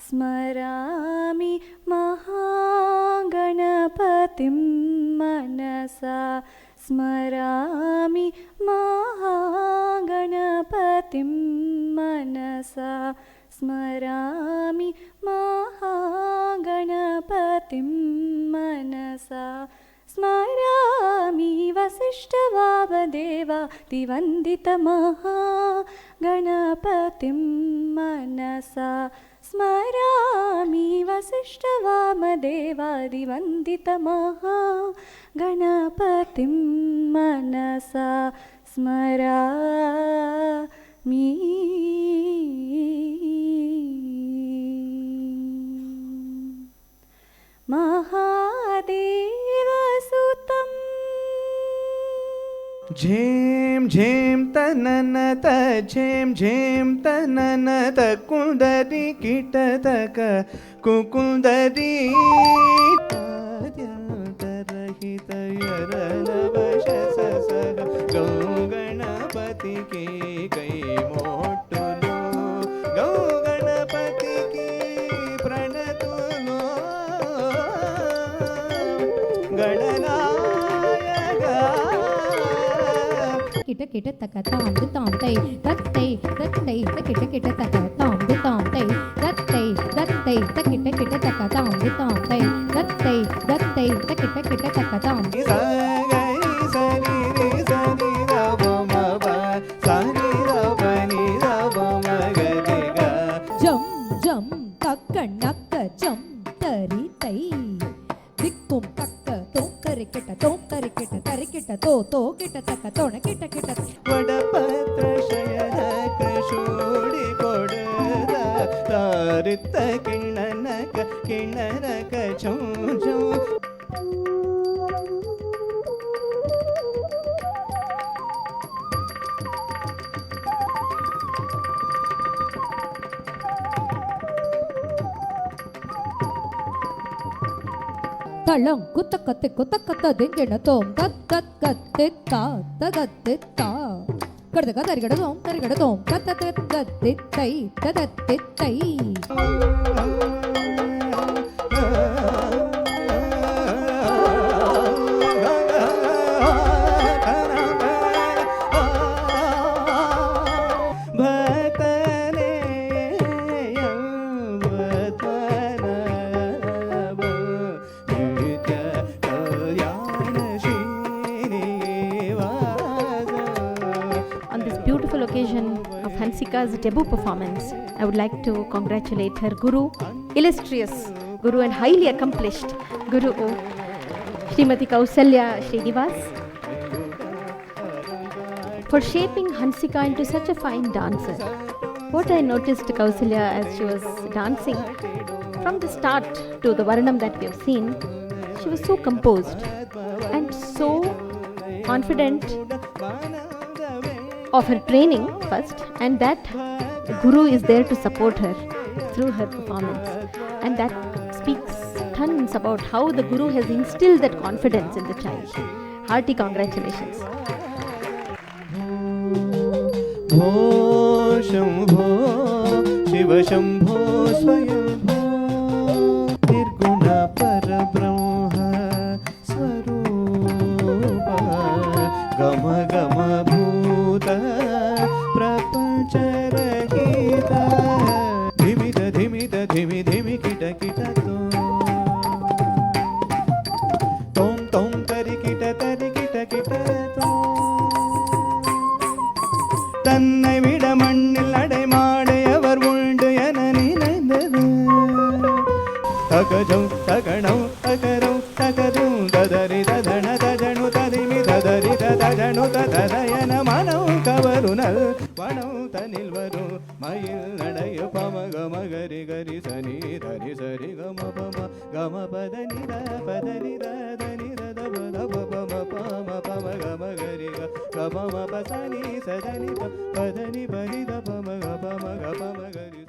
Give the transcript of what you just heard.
स्मरामि महागणपतिं मनसा स्मरामि महागणपतिं मनसा स्मरामि महागणपतिं मनसा स्मरामि वसिष्ठवामदेवादिवन्दितमहागणपतिं मनसा स्मरामि वसिष्ठवामदेवादिवन्दितमहागणपतिं मनसा स्मरामि. महादेवसुतं झेम झेम तननत झेम झेम तननत कुंदरी कीटतक कुकुंदरी रहित यरलवश ससग गौ गणपति की कई मोटुलो गौ गणपति की प्रणतुलो किट किट तक ताम ताम तै तत्तै तत्तै किट किट तक ताम तै तत्तै तत्तै किट किट तक ताम तै तत्तै तत्तै किट किट तक ताम जम जम तक नक जम तरी तै दिक्कुम तक तो करिकिट तो किट तक तोण किट किट वडपत्र शयन कृशूडि कोडद तारित किण्णनक किण्णरक झौ झौ तळं कुतकते कुतकत दिंगिण तोम तत् तत् गत्तित्ता तगत्तित्ता कड़दग तरिगड़ तोम तत् तत् गत्तित्तै तदत्तित्तै Occasion of Hansika's debut performance, I would like to congratulate her guru, illustrious guru and highly accomplished guru Srimati Kausalya Srinivas, for shaping Hansika into such a fine dancer. What I noticed Kausalya as she was dancing from the start to the Varnam that we have seen, she was so composed and so confident of her training first, and that guru is there to support her through her performance, and that speaks tons about how the guru has instilled that confidence in the child. Hearty congratulations. भो शंभो शिव शंभो स्वयंभो निर्गुण परब्रह्म स्वरूप गम गम भूत प्रपंच रहित धिमित धिमित धिमि धिमि kit kit तोम तोम तरि kit kit தன்னை விட மண்ணில் அடைமாடையவர் உண்டு என நினைந்தது தகஜம் தகணம் தகரம் தகதும் ததரி ததன தஜனு ததிமி ததரி தஜனு ததயன மனம் கவருனல் வனம் தனில் வரும் மயில் நடைய பமக மகரி கரி சனி தரி சரி கம பம கம பதனி பதனி தனி ரத பத பம பம பம கம கரி கம பசனி சதனி பதனி பரி த பம பம கம கரி